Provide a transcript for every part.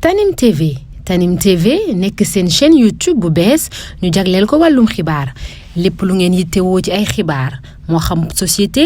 Tanim TV Tanim TV nekk seen chaîne YouTube bu bees ñu jagleel ko wàllum xibaar lépp lu ngeen yittewoo ci ay xibaar moo xam société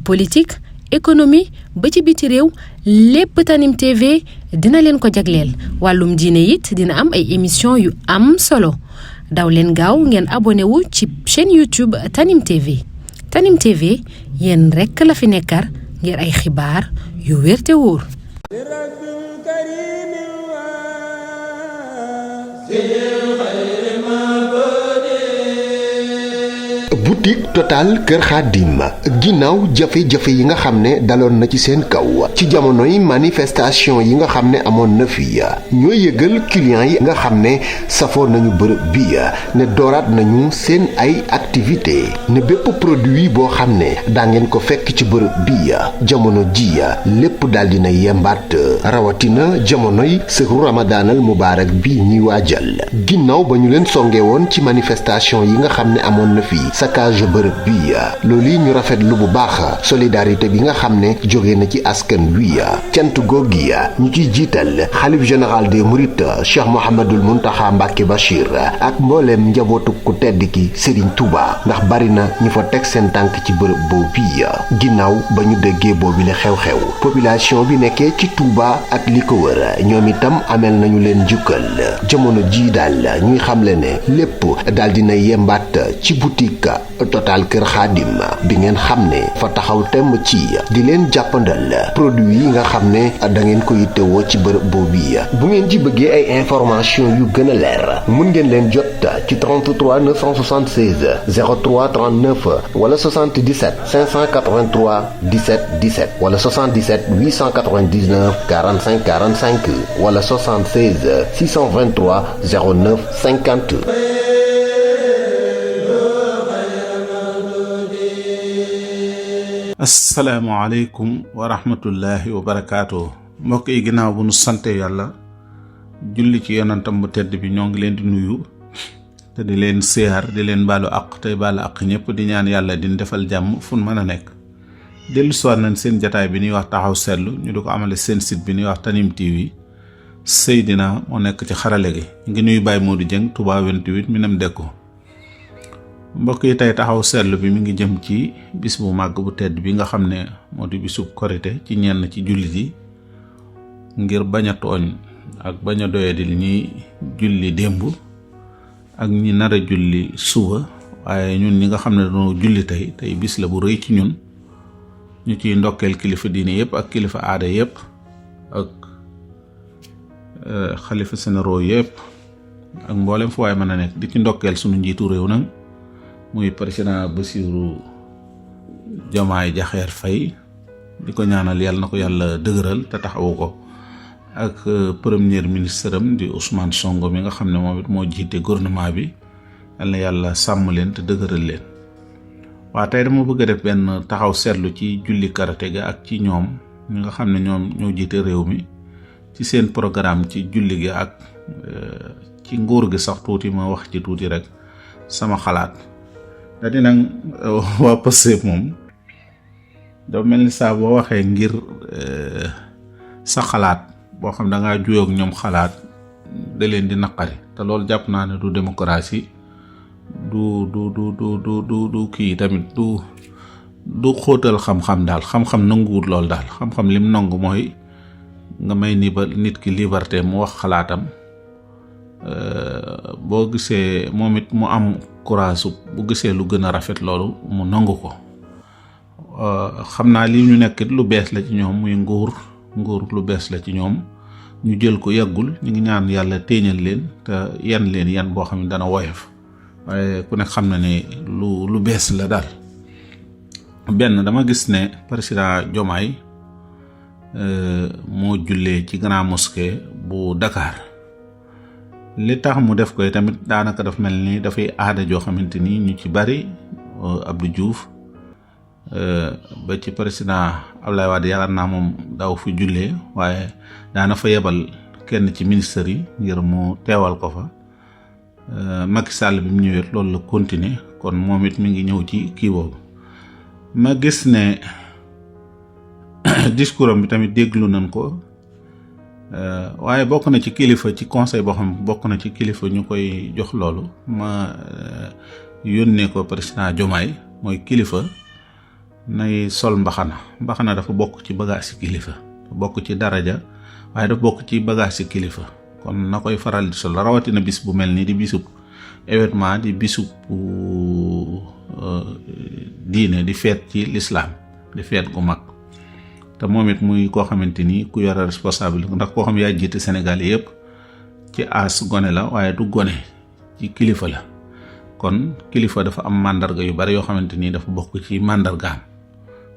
politique économie ba ci biti réew lépp Tanim TV dina leen ko jagleel wàllum diine it dina am ay émission yu am solo daw leen gaaw ngeen abonné wu ci chaîne YouTube Tanim TV Tanim TV yéen rekk la fi nekkar ngir ay xibaar yu wér te wóor. boutique Total Kër Khadim ginnaaw jafe-jafe yi nga xam ne daloon na ci seen kaw ci jamonoy manifestation yi nga xam ne amoon na fi ñoo yëgal clients yi nga xam ne safoo nañu bërëb bi ne dooraat nañu seen ay activité ne bépp produit boo xam ne daa ngeen ko fekk ci bërëb bi jamono ji lépp daal dina yembaat rawatina jamonoy sëru ramadaanal mubaarak bi ñuy waajal ginnaaw ba ñu leen songe woon ci manifestation yi nga xam ne amoon na fi saccage bërëb bi loolu yi ñu rafetlu bu baax solidarité bi nga xam ne jóge na ci askan wi cant googi ñu ciy jiital xalif général des mourides Cheikh Mouhamadoul Mountakha Mbacké Bachir ak mbooleem njabootu ku tedd ki Serigne Touba ndax bari na ñu fa teg seen tànk ci bërëb boobu ginnaaw ba ñu déggee boobu le xew-xew population bi nekkee ci Touba ak li ko wër ñoom itam amel nañu leen jukkal jamono ji daal ñuy xamle ne lépp daal dina yembaat ci boutique Total Kër Khadim bi ngeen xam ne fa taxaw temm ci di leen jàppandal produit yi nga xam ne da ngeen ko yittewoo ci bërëb boobu bu ngeen ci bëggee ay information yu gën a leer mun ngeen leen jot ci 33 976 03 39 wala 77 583 17 17 wala 77 899 45 45 wala 76 623 09 50. asalaamaaleykum wa rahmatullahi wa barakaatu mbokk yi ginnaaw bu nu sante yàlla julli ci yonantam bu tedd bi ñoo ngi leen di nuyu te di leen siyaar di leen baalu àq tey baalu àq ñëpp di ñaan yàlla di defal jàmm fu nu mën a nekk dellu siwaat nañ seen jataay bi ñuy wax taxaw seetlu ñu di ko amale seen site bi ñuy wax Tanim TV Seydina moo nekk ci xarale gi ngi nuyu Baye Modou Dieng Touba 28 Minam Dekko mbokk yi tey taxaw seetlu bi mi ngi jëm ci bis bu màgg bu tedd bi nga xam ne moo di bisub korite ci ñenn ci jullit yi ngir bañ a tooñ ak bañ a doyadil ñi julli démb ak ñi nar a julli suba waaye ñun ñi nga xam ne dañoo julli tey bis la bu rëy ci ñun ñu ciy ndokkeel kilifa diine yëpp ak kilifa aada yëpp ak xalifa sénéro yëpp ak mboolem fu waay mën a nekk di ci ndokkeel sunu njiitu réew nag muy président Bassirou Diomaye Diakhar Faye di ko ñaanal yàlla na ko yàlla dëgëral te taxawu ko ak premier ministre am di Ousmane Sonko mi nga xam ne moom it moo jiite gouvernement bi yàlla na yàlla sàmm leen te dëgëral leen waa tey dama bëgg a def benn taxaw seetlu ci julli karate ga ak ci ñoom ñi nga xam ne ñoom ñoo jiite réew mi ci seen programme ci julli gi ak ci nguur gi sax tuuti ma wax ci tuuti rek sama xalaat da di nag waa Pastef moom dafa mel ni saa boo waxee ngir sa xalaat boo xam da ngaa juyoog ñoom xalaat da leen di naqari te loolu jàpp naa ne du démocratie du kii tamit du xóotal xam-xam daal xam-xam nanguwut loolu daal xam-xam lim nangu mooy nga may ni ba nit ki liberté mu wax xalaatam boo gisee moom it mu am courage bu gisee lu gën a rafet loolu mu nangu ko xam naa li ñu nekk lu bees la ci ñoom muy nguur lu bees la ci ñoom ñu jël ko yàggul ñu ngi ñaan yàlla téeñal leen te yan leen yan boo xam ne dana woyof waaye ku nekk xam na ne lu bees la daal. benn dama gis ne président Diomaye moo jullee ci Grand Mosquée bu Dakar li tax mu def koy tamit daanaka daf mel ni dafay aada joo xamante ni ñu ci bari Abdou Diouf ba ci président Abdoulaye Wade yaakaar naa moom daaw fi jullee waaye daana fa yebal kenn ci ministère yi ngir mu teewal ko fa Macky Sall bi mu ñëwee loolu la continuer kon moom it mi ngi ñëw ci kii boobu ma gis ne discours am bi tamit déglu nañ ko waaye bokk na ci kilifa ci conseil boo xam bokk na ci kilifa ñu koy jox loolu ma yónnee ko président Diomaye mooy kilifa nay sol mbaxana dafa bokk ci bagage ci kilifa bokk ci daraja waaye dafa bokk ci bagage ci kilifa kon na koy faral di sol rawatina bis bu mel nii di bisub événement di bisub diine di feet ci l'islam di feet gu mag te moom it muy koo xamante ni ku yore responsable ndax koo xam yaa jiite Sénégal yëpp ci as gone la waaye du gone ci kilifa la kon kilifa dafa am màndarga yu bari yoo xamante ni dafa bokk ci màndargaam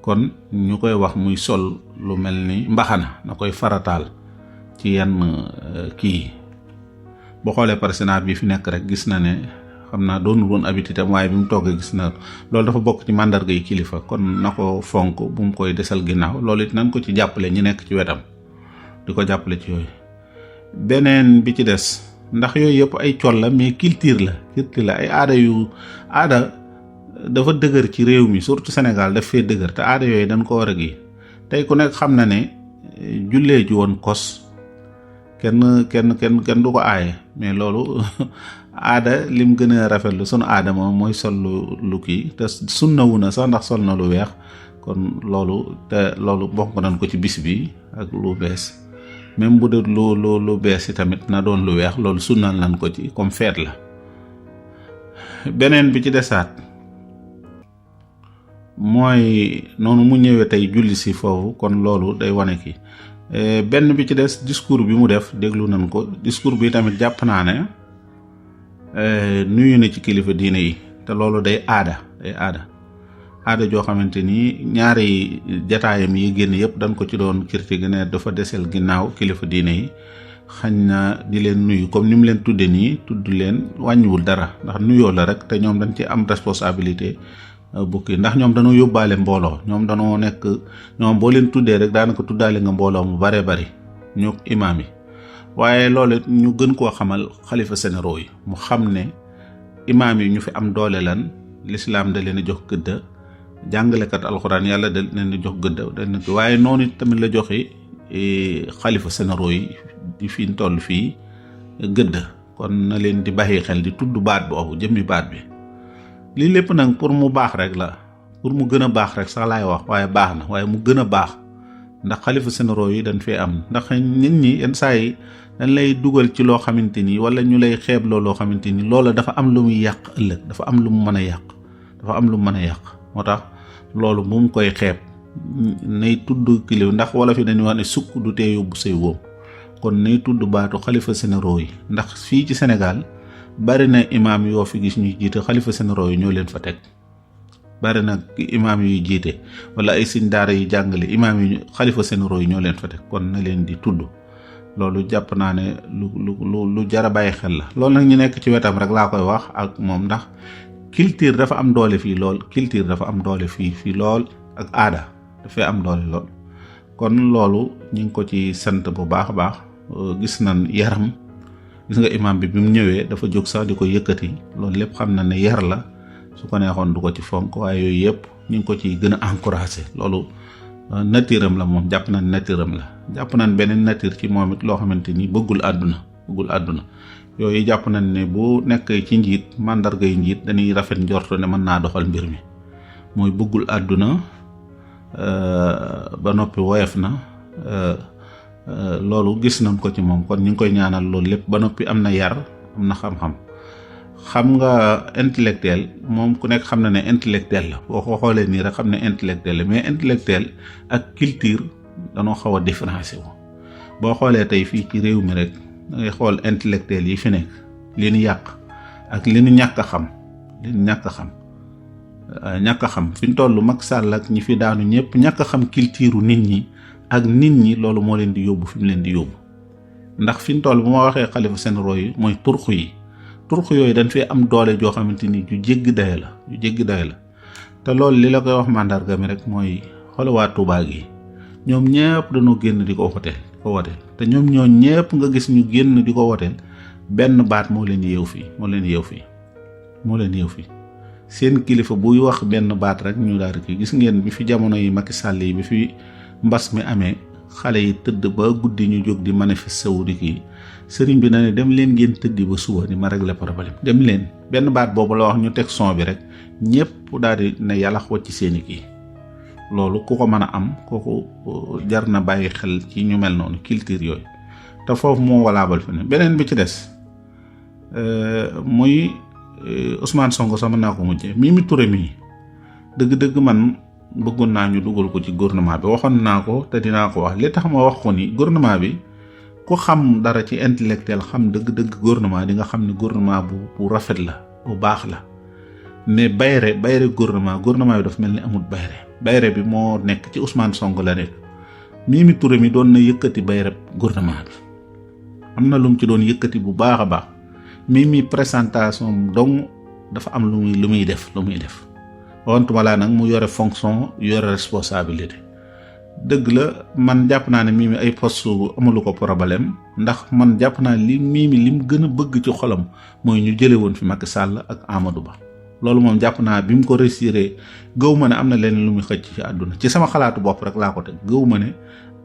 kon ñu koy wax muy sol lu mel ni mbaxana na koy farataal ci yenn kii boo xoolee président bi fi nekk rek gis na ne xam naa doonul woon habitude am waaye bi mu toogee gis na loolu dafa bokk ci màndarga yi kilifa kon na ko fonk bu mu koy desal ginnaaw loolu it nañ ko ci jàppale ñi nekk ci wetam di ko jàppale ci yooyu. beneen bi ci des ndax yooyu yëpp ay col la mais culture la ay aada dafa dëgër ci réew mi surtout Sénégal daf fee dëgër te aada yooyu dañ ko war a gi tey ku nekk xam na ne jullee ji woon kos kenn du ko aaye mais loolu aada lim gën a rafetlu sunu aada moom mooy sol lu kii te sunnawu na sax ndax sol na lu weex kon loolu bokk nañ ko ci bis bi ak lu bees même bu dee lu bees yi tamit na doon lu weex loolu sunnal nañ ko ci comme feet la. beneen bi ci desaat mooy noonu mu ñëwee tey julli si foofu kon loolu day wane ki benn bi ci des discours bi mu def déglu nañ ko discours bi tamit jàpp naa ne nuyu na ci kilifa diine yi te loolu day aada joo xamante ni ñaari jataayam yi génn yëpp dañ ko ci doon critiquer ne dafa desel ginnaaw kilifa diine yi xañ na di leen nuyu comme ni mu leen tudde nii tudd leen wàññiwul dara ndax nuyoo la rek te ñoom dañ ci am responsabilité bukki ndax ñoom dañoo yóbbaale mbooloo ñoom dañoo nekk ñoom boo leen tuddee rek daanaka tuddaale nga mbooloo mu bare bari ñoo imaam yi waaye loolu ñu gën koo xamal xalifa généraux yi mu xam ne imaam yi ñu fi am doole lan lislaam da leen a jox gëdda jàngalekat alxuraan yàlla da leen a jox gëdda waaye noonu tamit la joxe xalifa généraux yi di fi toll fii gëdd kon na leen di bàyyi xel di tudd baat boobu jëmmi baat bi lii lépp nag pour mu baax rek la pour mu gën a baax rek sax laay wax waaye baax na waaye mu gën a baax ndax xalifa généraux yi dañ fee am ndax nit ñi yenn saa yi dañ lay dugal ci loo xamante ni wala ñu lay xeeb loo xamante ni loola dafa am lu muy yàq ëllëg dafa am lu mu mën a yàq moo tax loolu bu mu koy xeeb nay tudd kilifa ndax wala fi dañuy wax ne sukk du tee yóbbu say wóom kon nay tudd baatu xalifa généraux yi ndax fii ci Sénégal bari na imaam yoo fi gis ñuy jiite xalifa généraux yi ñoo leen fa teg bari na imaam yuy jiite wala ay sëñ daara yi jàngale imaam yi xalifa généraux yi ñoo leen fa teg kon na leen di tudd loolu jàpp naa ne lu jar a bàyyi xel la loolu nag ñu nekk ci wetam rek laa koy wax ak moom ndax culture dafa am doole fii lool ak aada dafay am doole lool kon loolu ñu ngi ko ci sant bu baax a baax gis nañ yaram gis nga imaam bi mu ñëwee dafa jóg sax di ko yëkkati loolu lépp xam na ne yar la su ko neexoon du ko ci fonk waaye yooyu yëpp ñu ngi ko ci gën a encouragé loolu nature am la moom jàpp nañ nature am la jàpp nañ beneen nature ci moom it loo xamante ni bëggul àdduna yooyu jàpp nañ ne bu nekk ci njiit màndargay njiit dañuy rafet njorto ne mën naa doxal mbir mi mooy bëggul àdduna ba noppi woyof na loolu gis nañ ko ci moom kon ñu ngi koy ñaanal loolu lépp ba noppi am na yar am na xam nga intellectuel moom ku nekk xam na ne intellectuel la boo ko xoolee nii rek xam ne intellectuel la mais intellectuel ak culture danoo xaw a différencier wu boo xoolee tey fii ci réew mi rek da ngay xool intellectuel yi fi nekk li ñu yàq ak li ñu ñàkk a xam fi ñu toll Macky Sall ak ñi fi daanu ñëpp ñàkk a xam culture nit ñi ak nit ñi loolu moo leen di yóbbu fi mu leen di yóbbu ndax fi ñu toll bu ma waxee xalifa généraux yi mooy turxu yooyu dañ fee am doole joo xamante ni ju jéggi dayo la te loolu li la koy wax mandarga mi rek mooy xool waa Touba gi ñoom ñëpp dañoo génn di ko woteel te ñoom ñoo ñëpp nga gis ñu génn di ko woteel benn baat moo leen yeew fii seen kilifa buy wax benn baat rek ñu daal di gis ngeen bi fi jamono yi Macky Sall yi bi fi mbas mi amee xale yi tëdd ba guddi ñu jóg di manifester wu di kii sëriñ bi na ne dem leen ngeen tëddi ba suba ni ma régler problème dem leen. benn baat boobu la wax ñu teg son bi rek ñëpp daal di ne yàlla wàcc seeni kii loolu ku ko mën a am kooku jar na bàyyi xel ci ñu mel noonu culture yooyu te foofu moo walaabal fi ne beneen bi ci des muy Ousmane Sonko sama naa ko mujjee Mimi Touré mii dëgg-dëgg man bëggoon naa ñu dugal ko ci gouvernement bi waxoon naa ko te dinaa ko wax li tax ma wax ko ni gouvernement bi ku xam dara ci intellectuel xam dëgg-dëgg gouvernement di nga xam ne gouvernement bu rafet la bu baax la mais bayre gouvernement bi dafa mel ni amul bayre bi moo nekk ci Ousmane Sonko la nekk. Mimi Touré mi doon na yëkkati bayre gouvernement bi am na lu mu ci doon yëkkati bu baax a baax Mimi présentation dong dafa am lu muy def wantuma laa nag mu yore fonction yore responsabilité dëgg la man jàpp naa ne Mimi ay poste amulu ko problème ndax man jàpp naa li Mimi lim gën a bëgg ci xolam mooy ñu jële woon fi Macky Sall ak Amadou Ba loolu moom jàpp naa bi mu ko réussiré gëw ma ne am na leneen lu muy xëcc ci àdduna ci sama xalaatu bopp rek laa ko teg gëw ma ne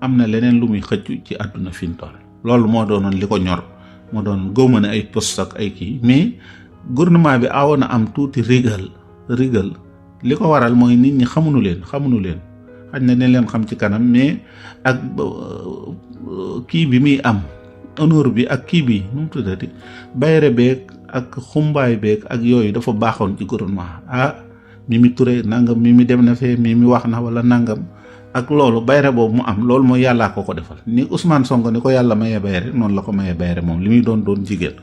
am na leneen lu muy xëcc ci àdduna fi mu toll loolu moo doonoon li ko ñor moo doon gëw ma ne ay poste ak ay kii mais gouvernement bi awoon na am tuuti rigal li ko waral mooy nit ñi xamuñu leen xañ na dañ leen xam ci kanam mais ak kii bi muy am honneur bi ak kii bi nu mu tuddati bayre beeg ak xumbaay beeg ak yooyu dafa baaxoon ci gouvernement Mimi Touré nangam Mimi dem na fee Mimi wax na wala nangam ak loolu bayre boobu mu am loolu mooy yàllaa ko defal ni Ousmane Sonko ni ko yàlla mayee bayre noonu la ko mayee bayre moom li muy doon jigéen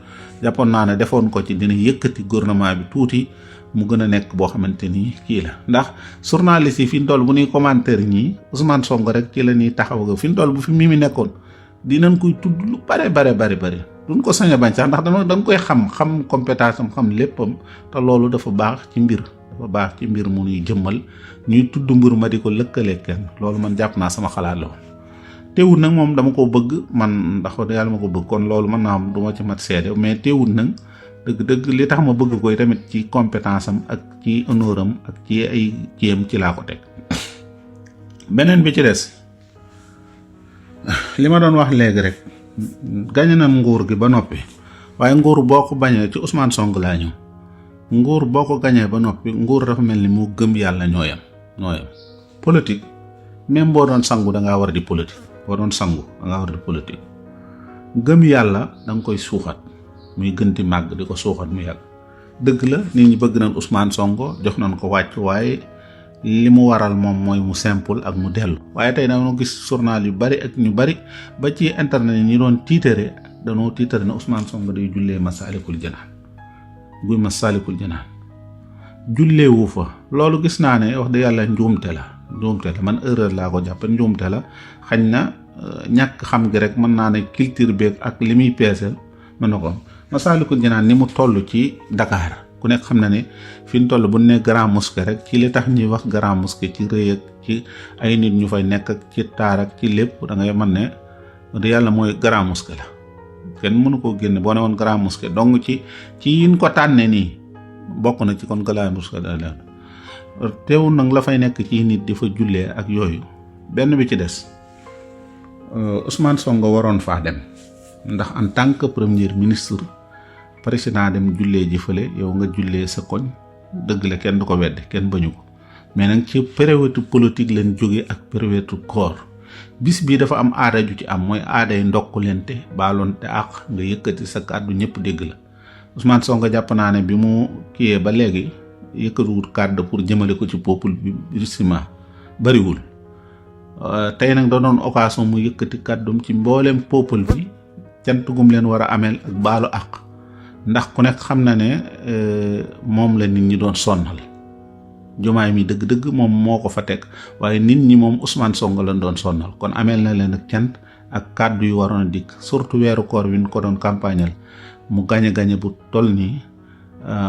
jàppoon naa ne defoon ko ci dina yëkkati gouvernement bi tuuti mu gën a nekk boo xamante ni kii la ndax journaliste yi fi ñu toll bu ñuy commentaire ñii Ousmane Sonko rek ci la ñuy taxaw ga fi ñu toll bu fi Mimi nekkoon dinañ koy tudd lu bare duñ ko sañ a bañ sax ndax dañ koy xam compétence am xam léppam te loolu dafa baax ci mbir mu ñuy jëmmal ñuy tudd mbir ma di ko lëkkale kenn loolu man jàpp naa sama xalaat la woon teewul nag moom dama ko bëgg man ndax yàlla ma ko bëgg kon loolu mën naa am du ma ci mat seede mais teewul nag dëgg li tax ma bëgg koy tamit ci compétence am ak ci honneur am ak ci ay kiyam ci laa ko teg beneen bi ci des li ma doon wax léegi rek gañe na nguur gi ba noppi waaye nguur boo ko bañee ci Ousmane Sonko laa ñëw nguur boo ko gañee ba noppi nguur dafa mel ni mu gëm yàlla ñooyam politique même boo doon sangu da ngaa war di politique gëm yàlla da nga koy suuxat muy gën di màgg di ko suuxat mu yàgg dëgg la nit ñi bëgg nañ Ousmane Sonko jox nañ ko wàcc waaye li mu waral moom mooy mu simple ak mu dellu waaye tey dama gis journal yu bari ak ñu bari ba ci internet yi ñi doon tiitare danoo tiitare ne Ousmane Sonko day jullee Massalikul Jinaan jullee wu fa loolu gis naa ne wax dëgg yàlla njuumte la man erreur laa ko jàpp njuumte la xañ na ñàkk xam gi rek mën naa ne culture beeg ak li muy peeseel mën na ko Massalikul Jinaan ni mu toll ci Dakar ku nekk xam na ne fi ñu toll bu ne grand mosquée rek ci li tax ñuy wax grand mosquée ci rëy ak ci ay nit ñu fay nekk ak ci taar ak ci lépp da ngay mën ne di yàlla mooy grand mosquée la kenn mënu koo génne boo ne woon grand mosquée donc ci yin ko tànne nii bokk na ci kon grand mosquée da leen teewul nag la fay nekk ci nit di fa jullee ak yooyu benn bi ci des Ousmane Sonko waroon faa dem ndax en tant que premier ministre président dem jullee ji fële yow nga jullee sa koñ dëgg la kenn du ko wedde kenn bañu ko mais nag ci période politique leen jóge ak période koor bis bii dafa am aada ju ci am mooy aaday ndokkulente baaloonte ak nga yëkkati sa kàddu ñëpp dégg la Ousmane Sonko jàpp naa ne bi mu kiyee ba léegi yëkkatiwut kàddu pour jëmale ko ci peuple bi justement bariwul tey nag da doon occasion mu yëkkati kàddum ci mboolem peuple bi cant gum leen war a ameel ak baalu àq ndax ku nekk xam na ne moom la nit ñi doon sonnal Diomaye mi dëgg-dëgg moom moo ko fa teg waaye nit ñi moom Ousmane Sonko lañ doon sonnal kon ameel na leen ak cant ak kàddu yu waroon a dikk surtout weeru koor wi ñu ko doon campagnal mu gañe bu toll nii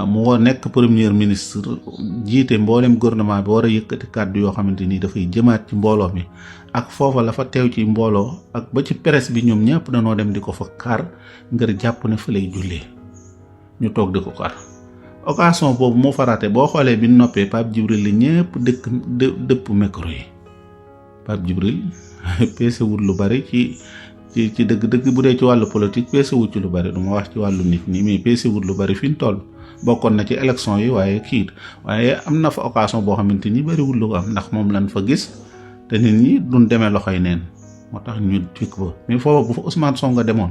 mu nekk premier ministre jiite mboolem gouvernement bi war a yëkkati kàddu yoo xamante ni dafay jëmaat ci mbooloo mi ak foofa la fa teew ci mbooloo ak ba ci presse bi ñoom ñëpp dañoo dem di ko fa kar ngir jàpp ne fa lay jullee ñu toog di ko kar occasion boobu moo farate boo xoolee bi noppee Pape Djibril li ñëpp dëpp micro yi Pape Djibril peese wut lu bari ci dëgg-dëgg bu dee ci wàllu politique peese wut ci lu bari du ma wax ci wàllu nit ñi mais peese wut lu bari fi ñu toll bokkoon na ci élection yi waaye am na fa occasion boo xamante ni bariwul lu ko am ndax moom lañ fa gis te nit ñi duñ demee loxoy neen moo tax ñu fekk ba mais foofu bu fa Ousmane Sonko demoon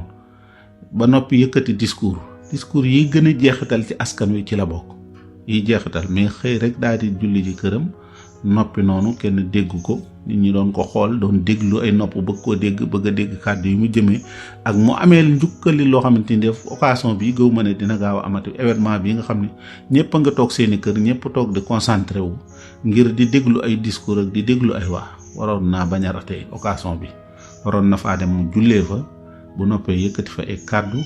ba noppi yëkkati discours yi gën a jeexital ci askan wi ci la bokk yi jeexital mais xëy rek daal di julli ji këram noppi noonu kenn dégg ko nit ñi doon ko xool doon déglu ay nopp bëgg a dégg kàddu yi mu jëmee ak mu amee njukkali loo xamante ni def occasion bi gëw ma ne dina gaaw a amati événement bi nga xam ne ñëpp a nga toog seeni kër ñëpp toog di concentré wu ngir di déglu ay discours ak di déglu ay wax waroon naa bañ a raté occasion bi waroon na faa dem mu jullee fa bu noppee yëkkati fa ay kàddu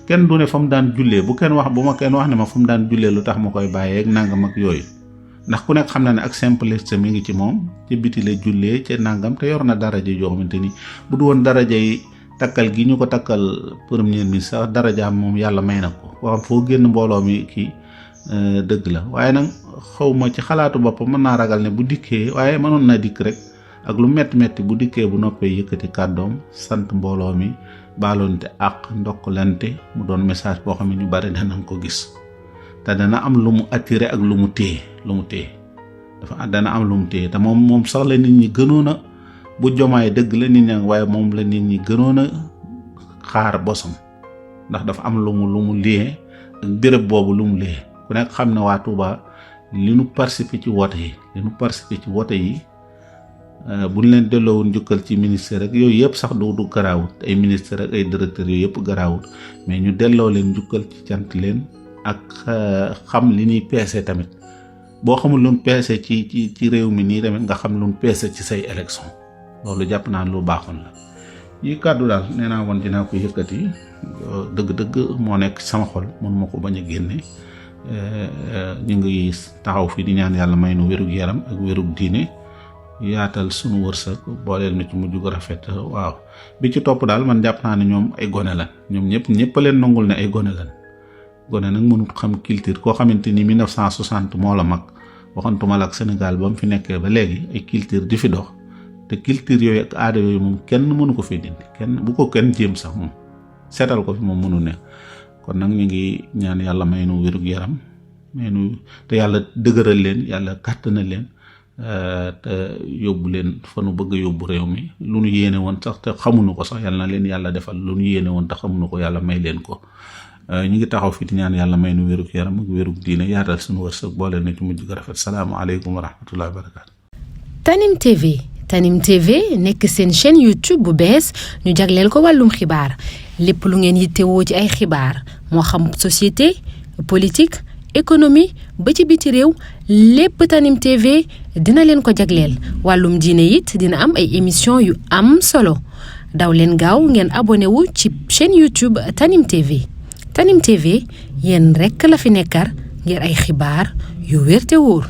kenn du ne fa mu daan jullee bu ma kenn wax ne ma fa mu daan jullee lu tax ma koy bàyyee ak nangam ak yooyu ndax ku nekk xam na ne ak simplicité mi ngi ci moom ci biti la jullee ca nangam te yor na daraja yoo xamante ni bu du woon daraja yi takkal gi ñu ko takkal premier ministre sax darajaam moom yàlla may na ko waxam foo génn mbooloo mi kii dëgg la waaye nag xawma ci xalaatu boppam mën naa ragal ne bu dikkee waaye mënoon na dikk rek ak lu metti bu dikkee bu noppee yëkkati kàddoom sant mbooloo mi baaloonte ak ndokkalante mu doon message boo xam ne ñu bari danañ ko gis te dana am lu mu attiré ak lu mu téye dana am lu mu téye te moom sax la nit ñi gënoon a bu jomaay dëgg la nit ñi waaye moom la nit ñi gënoon a xaar bosam ndax dafa am lu mu liyee ak béréb boobu lu mu liyee ku nekk xam ne waa Touba li nu participer ci wote yi buñ leen delloowoon njukkal ci ministère rek yooyu yëpp sax du garaawut ay ministère ak ay directeurs yooyu yëpp garaawut mais ñu delloo leen njukkal ci cant leen ak xam li ñuy peese tamit boo xamul lu ñu peese ci réew mi nii tamit nga xam lu ñu peese ci say élection loolu jàpp naa lu baaxoon la yi kàddu daal nee naa woon dinaa ko yëkkati dëgg-dëgg moo nekk sama xol mun ma ko bañ a génne ñu ngi taxaw fii di ñaan yàlla may nu wérug yaram ak wérug diine yaatal sunu wërsëg booleel na ci mujj gu rafet waaw bi ci topp daal man jàpp naa ne ñoom ay gone lan ñoom ñëpp leen nangul ne ay gone lan gone nag mënut xam culture koo xamante ni 1960 moo la mag waxantuma la ak Sénégal ba mu fi nekkee ba léegi ay culture di fi dox te culture yooyu ak aada yooyu moom kenn mënu ko fi dindi bu ko kenn jéem sax moom seetal ko fi moom mënu ne kon nag ñu ngi ñaan yàlla may nu wérug yaram may nu te yàlla dëgëral leen yàlla kàttanal leen te yóbbu leen fa nu bëgg a yóbbu réew mi lu nu yéene woon sax te xamuñu ko sax yàlla na leen yàlla defal lu nu yéene woon te xamuñu ko yàlla may leen ko ñu ngi taxaw fi di ñaan yàlla may nu wérug yaram ak wérug diine yaatal suñu wërsëg boole na ci mujj gu rafet salaamaaleykum wa rahmatullahi wa barakaatu. Tanim TV nekk seen chaîne YouTube bu bees ñu jagleel ko wàllum xibaar lépp lu ngeen yittewoo ci ay xibaar moo xam société politique économie ba ci biti réew lépp Tanim TV dina leen ko jagleel wàllum diine it dina am ay émission yu am solo daw leen gaaw ngeen abonné wu ci chaîne YouTube Tanim TV Tanim TV yéen rekk la fi nekkar ngir ay xibaar yu wér te wóor